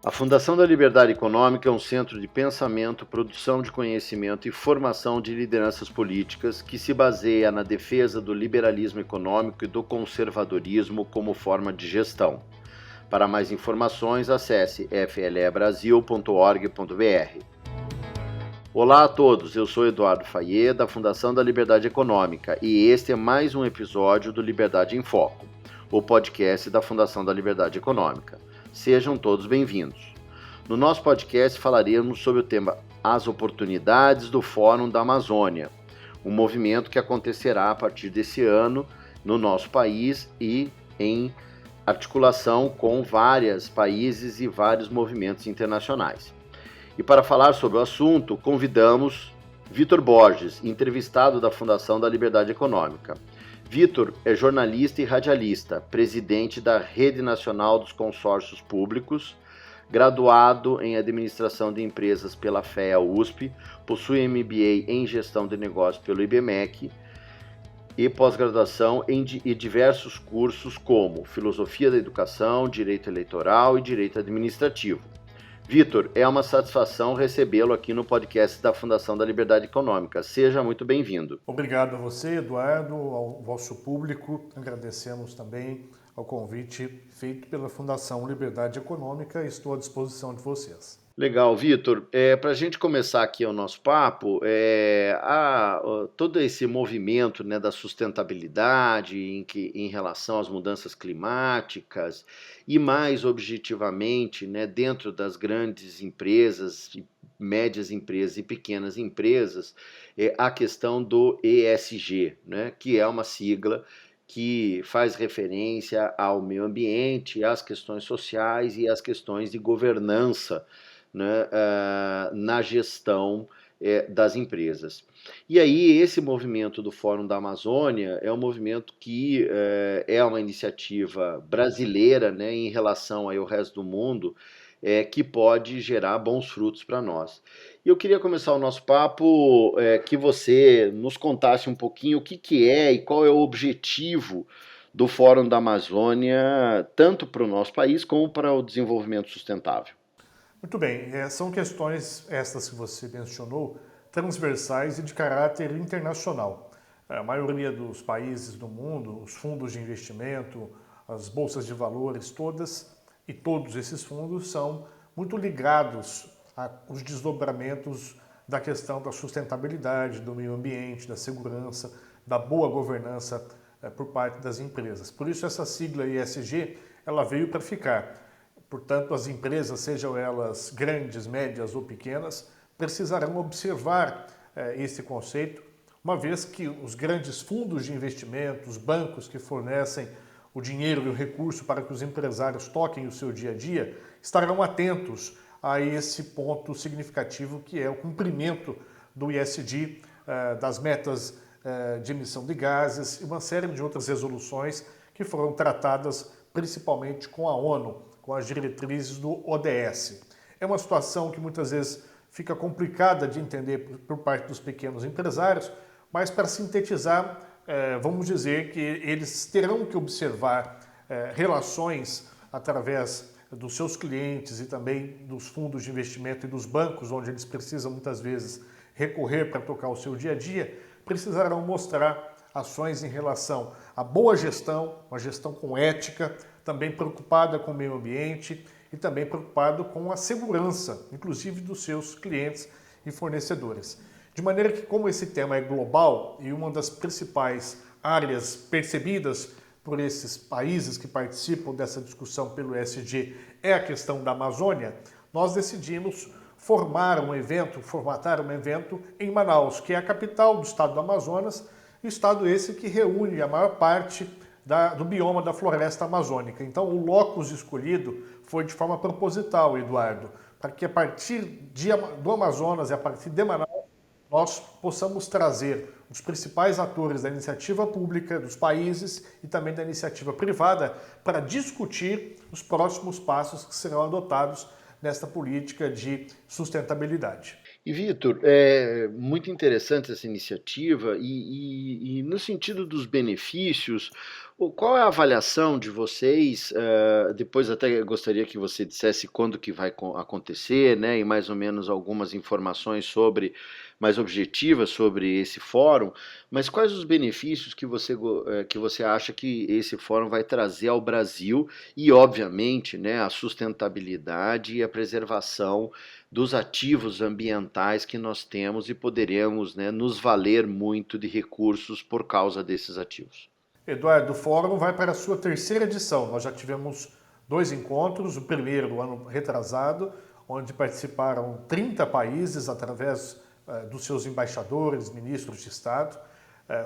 A Fundação da Liberdade Econômica é um centro de pensamento, produção de conhecimento e formação de lideranças políticas que se baseia na defesa do liberalismo econômico e do conservadorismo como forma de gestão. Para mais informações, acesse flebrasil.org.br. Olá a todos, eu sou Eduardo Fayet, da Fundação da Liberdade Econômica, e este é mais um episódio do Liberdade em Foco, o podcast da Fundação da Liberdade Econômica. Sejam todos bem-vindos. No nosso podcast falaremos sobre o tema As Oportunidades do Fórum da Amazônia, um movimento que acontecerá a partir desse ano no nosso país e em articulação com vários países e vários movimentos internacionais. E para falar sobre o assunto, convidamos Vitor Borges, entrevistado da Fundação da Liberdade Econômica. Vitor é jornalista e radialista, presidente da Rede Nacional dos Consórcios Públicos, graduado em Administração de Empresas pela FEA-USP, possui MBA em Gestão de Negócios pelo IBMEC e pós-graduação em diversos cursos como Filosofia da Educação, Direito Eleitoral e Direito Administrativo. Vitor, é uma satisfação recebê-lo aqui no podcast da Fundação da Liberdade Econômica. Seja muito bem-vindo. Obrigado a você, Eduardo, ao vosso público. Agradecemos também ao convite feito pela Fundação Liberdade Econômica e estou à disposição de vocês. Legal, Vitor. Para a gente começar aqui o nosso papo, todo esse movimento, né, da sustentabilidade em relação às mudanças climáticas e mais objetivamente, né, dentro das grandes empresas, médias empresas e pequenas empresas, a questão do ESG, né, que é uma sigla que faz referência ao meio ambiente, às questões sociais e às questões de governança, né, na gestão das empresas. E aí esse movimento do Fórum da Amazônia é um movimento que é uma iniciativa brasileira, né, em relação ao resto do mundo, que pode gerar bons frutos para nós. E eu queria começar o nosso papo que você nos contasse um pouquinho o que é e qual é o objetivo do Fórum da Amazônia, tanto para o nosso país como para o desenvolvimento sustentável. Muito bem, são questões estas que você mencionou, transversais e de caráter internacional. A maioria dos países do mundo, os fundos de investimento, as bolsas de valores, todos esses fundos são muito ligados aos desdobramentos da questão da sustentabilidade, do meio ambiente, da segurança, da boa governança por parte das empresas. Por isso essa sigla ESG, ela veio para ficar. Portanto, as empresas, sejam elas grandes, médias ou pequenas, precisarão observar esse conceito, uma vez que os grandes fundos de investimento, os bancos que fornecem o dinheiro e o recurso para que os empresários toquem o seu dia a dia, estarão atentos a esse ponto significativo que é o cumprimento do ESG, das metas de emissão de gases e uma série de outras resoluções que foram tratadas principalmente com a ONU, com as diretrizes do ODS. É uma situação que muitas vezes fica complicada de entender por parte dos pequenos empresários, mas para sintetizar, vamos dizer que eles terão que observar relações através dos seus clientes e também dos fundos de investimento e dos bancos, onde eles precisam muitas vezes recorrer para tocar o seu dia a dia, precisarão mostrar ações em relação à boa gestão, uma gestão com ética, também preocupada com o meio ambiente e também preocupado com a segurança, inclusive dos seus clientes e fornecedores. De maneira que, como esse tema é global e uma das principais áreas percebidas por esses países que participam dessa discussão pelo ESG é a questão da Amazônia, nós decidimos formatar um evento em Manaus, que é a capital do estado do Amazonas, estado esse que reúne a maior parte do bioma da floresta amazônica. Então, o locus escolhido foi de forma proposital, Eduardo, para que a partir do Amazonas e a partir de Manaus, nós possamos trazer os principais atores da iniciativa pública, dos países e também da iniciativa privada para discutir os próximos passos que serão adotados nesta política de sustentabilidade. E, Vitor, é muito interessante essa iniciativa e no sentido dos benefícios, Qual é a avaliação de vocês? Depois até gostaria que você dissesse quando que vai acontecer, né? E mais ou menos algumas informações mais objetivas sobre esse fórum. Mas quais os benefícios que você acha que esse fórum vai trazer ao Brasil e, obviamente, né, a sustentabilidade e a preservação dos ativos ambientais que nós temos e poderemos, né, nos valer muito de recursos por causa desses ativos? Eduardo, o fórum vai para a sua terceira edição. Nós já tivemos 2 encontros, o primeiro no ano retrasado, onde participaram 30 países através dos seus embaixadores, ministros de Estado.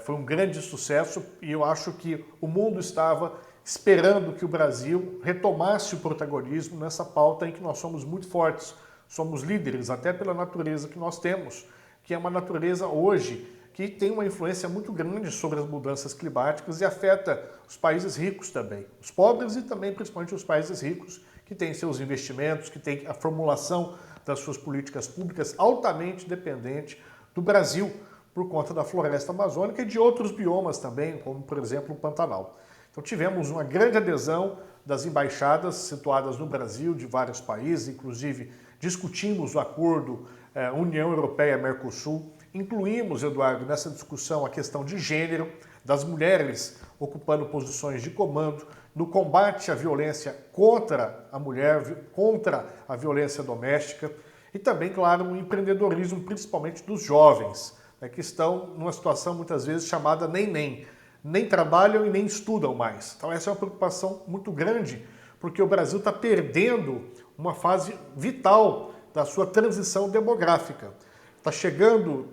Foi um grande sucesso e eu acho que o mundo estava esperando que o Brasil retomasse o protagonismo nessa pauta em que nós somos muito fortes. Somos líderes, até pela natureza que nós temos, que é uma natureza hoje que tem uma influência muito grande sobre as mudanças climáticas e afeta os países ricos também. Os pobres e também, principalmente, os países ricos, que têm seus investimentos, que têm a formulação das suas políticas públicas altamente dependente do Brasil, por conta da floresta amazônica e de outros biomas também, como, por exemplo, o Pantanal. Então tivemos uma grande adesão das embaixadas situadas no Brasil, de vários países, inclusive discutimos o acordo União Europeia-Mercosul. Incluímos, Eduardo, nessa discussão a questão de gênero, das mulheres ocupando posições de comando, no combate à violência contra a mulher, contra a violência doméstica e também, claro, o empreendedorismo, principalmente dos jovens, né, que estão numa situação muitas vezes chamada nem trabalham e nem estudam mais. Então essa é uma preocupação muito grande, porque o Brasil está perdendo uma fase vital da sua transição demográfica. Está chegando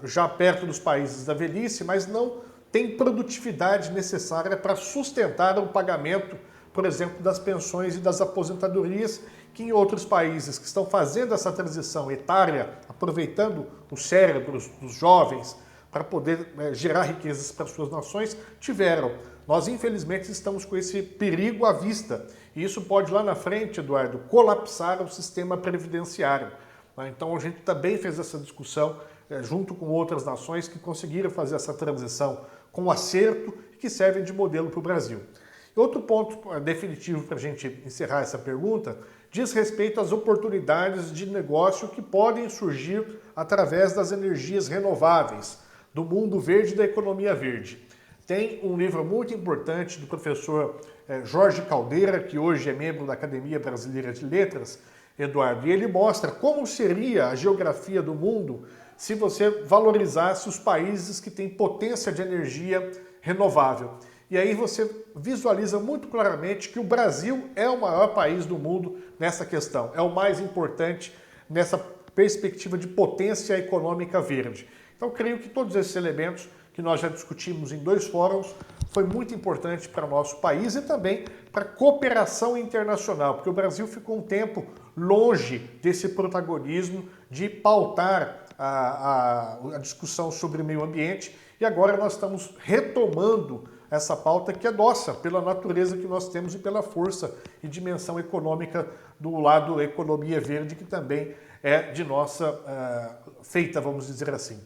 já perto dos países da velhice, mas não tem produtividade necessária para sustentar o pagamento, por exemplo, das pensões e das aposentadorias, que em outros países que estão fazendo essa transição etária, aproveitando os cérebros dos jovens para poder gerar riquezas para suas nações, tiveram. Nós, infelizmente, estamos com esse perigo à vista. E isso pode, lá na frente, Eduardo, colapsar o sistema previdenciário. Então a gente também fez essa discussão junto com outras nações que conseguiram fazer essa transição com acerto e que servem de modelo para o Brasil. Outro ponto definitivo para a gente encerrar essa pergunta diz respeito às oportunidades de negócio que podem surgir através das energias renováveis, do mundo verde e da economia verde. Tem um livro muito importante do professor Jorge Caldeira, que hoje é membro da Academia Brasileira de Letras, Eduardo, e ele mostra como seria a geografia do mundo se você valorizasse os países que têm potência de energia renovável. E aí você visualiza muito claramente que o Brasil é o maior país do mundo nessa questão, é o mais importante nessa perspectiva de potência econômica verde. Então, creio que todos esses elementos que nós já discutimos em 2 fóruns foi muito importante para o nosso país e também para a cooperação internacional, porque o Brasil ficou um tempo longe desse protagonismo de pautar a discussão sobre o meio ambiente e agora nós estamos retomando essa pauta que é nossa, pela natureza que nós temos e pela força e dimensão econômica do lado economia verde, que também é de nossa feita, vamos dizer assim.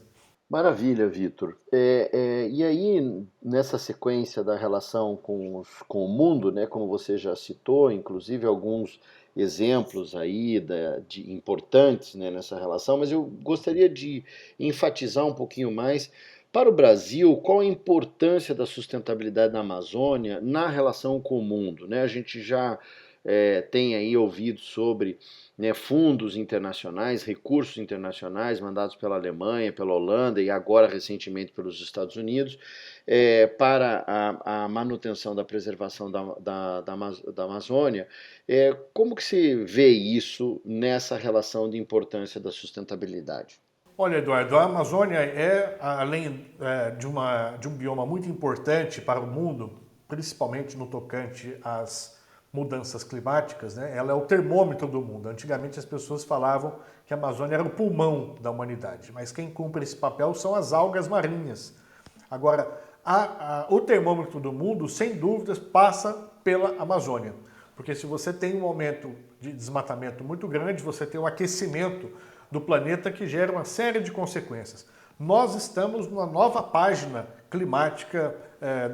Maravilha, Vitor. E aí, nessa sequência da relação com o mundo, né, como você já citou, inclusive alguns exemplos aí de importantes, né, nessa relação, mas eu gostaria de enfatizar um pouquinho mais para o Brasil qual a importância da sustentabilidade na Amazônia na relação com o mundo, né? A gente já tem aí ouvido sobre, né, fundos internacionais, recursos internacionais mandados pela Alemanha, pela Holanda e agora recentemente pelos Estados Unidos para a manutenção da preservação da Amazônia. Como que se vê isso nessa relação de importância da sustentabilidade? Olha, Eduardo, a Amazônia além de um bioma muito importante para o mundo, principalmente no tocante às mudanças climáticas, né? Ela é o termômetro do mundo. Antigamente as pessoas falavam que a Amazônia era o pulmão da humanidade, mas quem cumpre esse papel são as algas marinhas. Agora, o termômetro do mundo, sem dúvidas, passa pela Amazônia, porque se você tem um aumento de desmatamento muito grande, você tem um aquecimento do planeta que gera uma série de consequências. Nós estamos numa nova página climática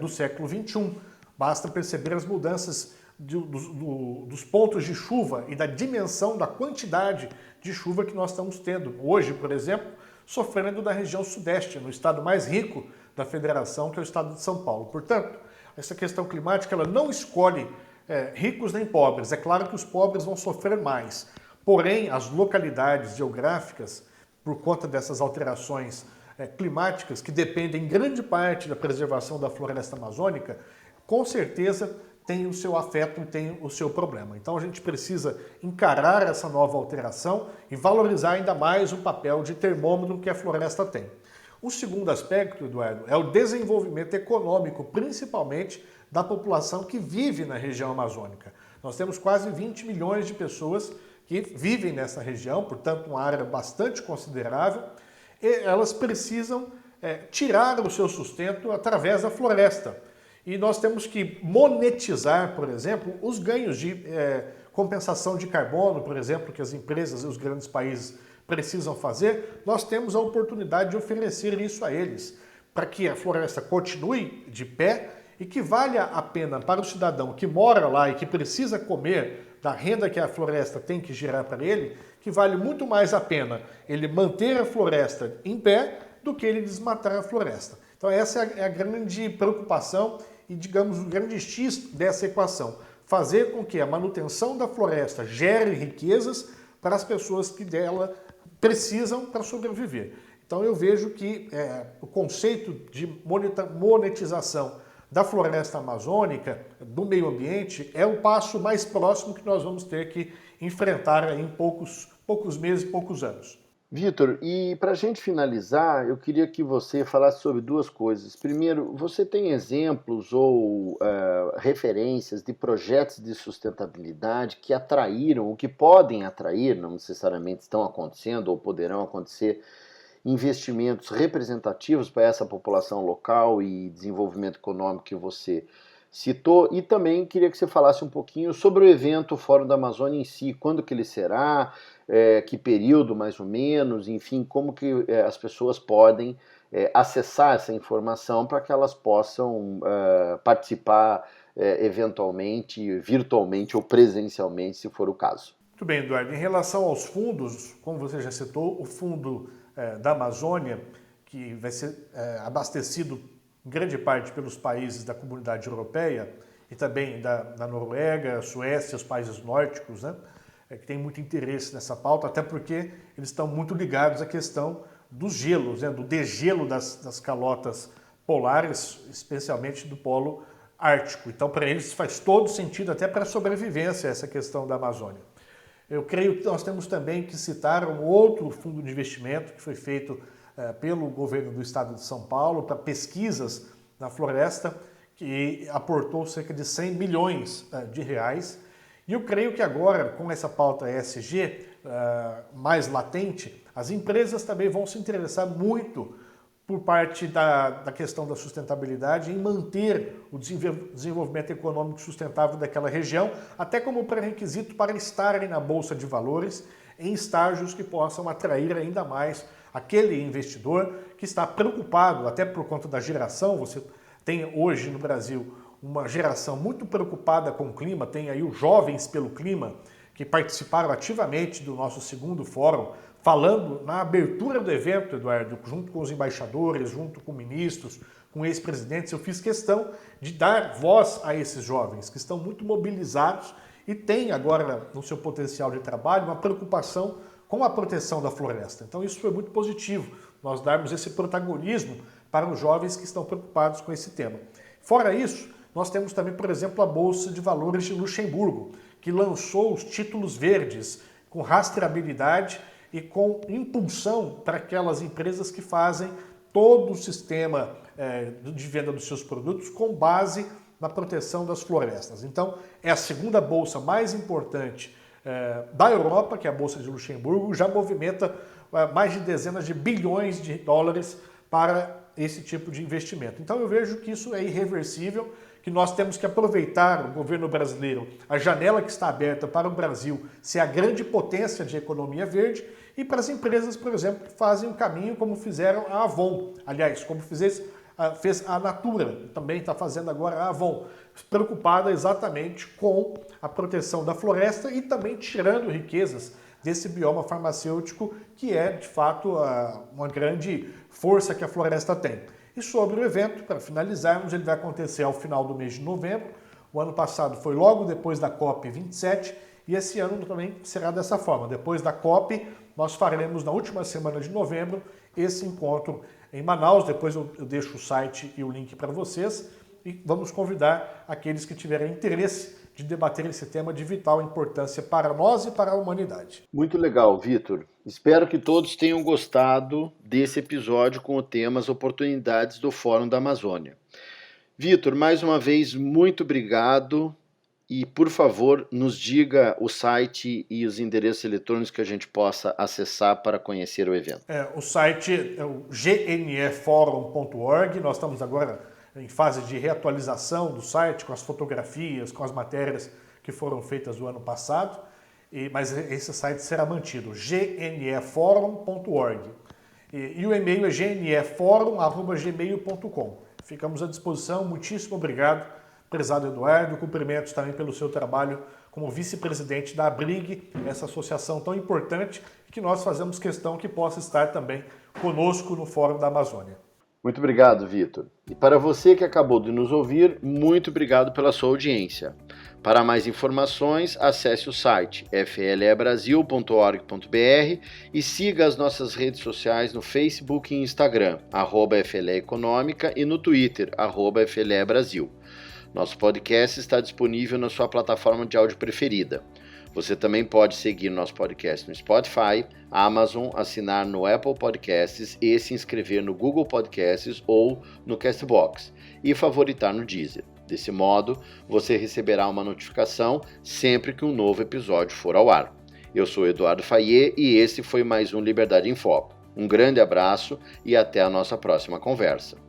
do século XXI. Basta perceber as mudanças dos pontos de chuva e da dimensão da quantidade de chuva que nós estamos tendo. Hoje, por exemplo, sofrendo da região sudeste, no estado mais rico da federação, que é o estado de São Paulo. Portanto, essa questão climática ela não escolhe ricos nem pobres. É claro que os pobres vão sofrer mais. Porém, as localidades geográficas, por conta dessas alterações climáticas, que dependem em grande parte da preservação da floresta amazônica, com certeza tem o seu afeto e tem o seu problema. Então a gente precisa encarar essa nova alteração e valorizar ainda mais o papel de termômetro que a floresta tem. O segundo aspecto, Eduardo, é o desenvolvimento econômico, principalmente da população que vive na região amazônica. Nós temos quase 20 milhões de pessoas que vivem nessa região, portanto uma área bastante considerável, e elas precisam tirar o seu sustento através da floresta. E nós temos que monetizar, por exemplo, os ganhos de compensação de carbono, por exemplo, que as empresas e os grandes países precisam fazer. Nós temos a oportunidade de oferecer isso a eles, para que a floresta continue de pé e que valha a pena para o cidadão que mora lá e que precisa comer da renda que a floresta tem que gerar para ele, que vale muito mais a pena ele manter a floresta em pé do que ele desmatar a floresta. Então essa é a grande preocupação e, digamos, o grande X dessa equação. Fazer com que a manutenção da floresta gere riquezas para as pessoas que dela precisam para sobreviver. Então eu vejo que o conceito de monetização da floresta amazônica, do meio ambiente, é o passo mais próximo que nós vamos ter que enfrentar em poucos meses, poucos anos. Vitor, e para a gente finalizar, eu queria que você falasse sobre duas coisas. Primeiro, você tem exemplos ou referências de projetos de sustentabilidade que atraíram, ou que podem atrair, não necessariamente estão acontecendo ou poderão acontecer, investimentos representativos para essa população local e desenvolvimento econômico que você citou? E também queria que você falasse um pouquinho sobre o evento Fórum da Amazônia em si, quando que ele será, que período mais ou menos, enfim, como que as pessoas podem acessar essa informação para que elas possam participar eventualmente, virtualmente ou presencialmente, se for o caso. Muito bem, Eduardo. Em relação aos fundos, como você já citou, o fundo da Amazônia, que vai ser abastecido em grande parte pelos países da comunidade europeia e também da Noruega, Suécia, os países nórdicos, né, que tem muito interesse nessa pauta, até porque eles estão muito ligados à questão dos gelos, né, do degelo das calotas polares, especialmente do polo ártico. Então, para eles faz todo sentido, até para a sobrevivência, essa questão da Amazônia. Eu creio que nós temos também que citar um outro fundo de investimento que foi feito pelo governo do estado de São Paulo para pesquisas na floresta, que aportou cerca de 100 milhões de reais. E eu creio que agora, com essa pauta ESG mais latente, as empresas também vão se interessar muito por parte da questão da sustentabilidade em manter o desenvolvimento econômico sustentável daquela região, até como pré-requisito para estarem na Bolsa de Valores em estágios que possam atrair ainda mais aquele investidor que está preocupado, até por conta da geração. Você tem hoje no Brasil uma geração muito preocupada com o clima, tem aí os Jovens pelo Clima, que participaram ativamente do nosso segundo fórum, falando na abertura do evento, Eduardo, junto com os embaixadores, junto com ministros, com ex-presidentes. Eu fiz questão de dar voz a esses jovens que estão muito mobilizados e têm agora no seu potencial de trabalho uma preocupação com a proteção da floresta. Então isso foi muito positivo, nós darmos esse protagonismo para os jovens que estão preocupados com esse tema. Fora isso, nós temos também, por exemplo, a Bolsa de Valores de Luxemburgo, que lançou os títulos verdes com rastreabilidade e com impulsão para aquelas empresas que fazem todo o sistema de venda dos seus produtos com base na proteção das florestas. Então, é a segunda bolsa mais importante da Europa, que é a Bolsa de Luxemburgo, já movimenta mais de dezenas de bilhões de dólares para esse tipo de investimento. Então eu vejo que isso é irreversível, que nós temos que aproveitar, o governo brasileiro, a janela que está aberta para o Brasil ser a grande potência de economia verde, e para as empresas, por exemplo, que fazem o caminho como fizeram a Avon, aliás, como fez fez a Natura, também está fazendo agora a Avon, preocupada exatamente com a proteção da floresta e também tirando riquezas desse bioma farmacêutico, que é, de fato, uma grande força que a floresta tem. E sobre o evento, para finalizarmos, ele vai acontecer ao final do mês de novembro. O ano passado foi logo depois da COP27 e esse ano também será dessa forma. Depois da COP, nós faremos na última semana de novembro esse encontro em Manaus. Depois eu deixo o site e o link para vocês e vamos convidar aqueles que tiverem interesse de debater esse tema de vital importância para nós e para a humanidade. Muito legal, Vitor. Espero que todos tenham gostado desse episódio com o tema As Oportunidades do Fórum da Amazônia. Vitor, mais uma vez, muito obrigado e, por favor, nos diga o site e os endereços eletrônicos que a gente possa acessar para conhecer o evento. O site é o gneforum.org. Nós estamos agora em fase de reatualização do site, com as fotografias, com as matérias que foram feitas no ano passado, mas esse site será mantido, gneforum.org. E o e-mail é gneforum@gmail.com. Ficamos à disposição, muitíssimo obrigado, prezado Eduardo, cumprimentos também pelo seu trabalho como vice-presidente da ABRIG, essa associação tão importante que nós fazemos questão que possa estar também conosco no Fórum da Amazônia. Muito obrigado, Vitor. E para você que acabou de nos ouvir, muito obrigado pela sua audiência. Para mais informações, acesse o site flebrasil.org.br e siga as nossas redes sociais no Facebook e Instagram, @FLEeconômica, e no Twitter, @FLEbrasil. Nosso podcast está disponível na sua plataforma de áudio preferida. Você também pode seguir nosso podcast no Spotify, Amazon, assinar no Apple Podcasts e se inscrever no Google Podcasts ou no Castbox e favoritar no Deezer. Desse modo, você receberá uma notificação sempre que um novo episódio for ao ar. Eu sou Eduardo Fayet e esse foi mais um Liberdade em Foco. Um grande abraço e até a nossa próxima conversa.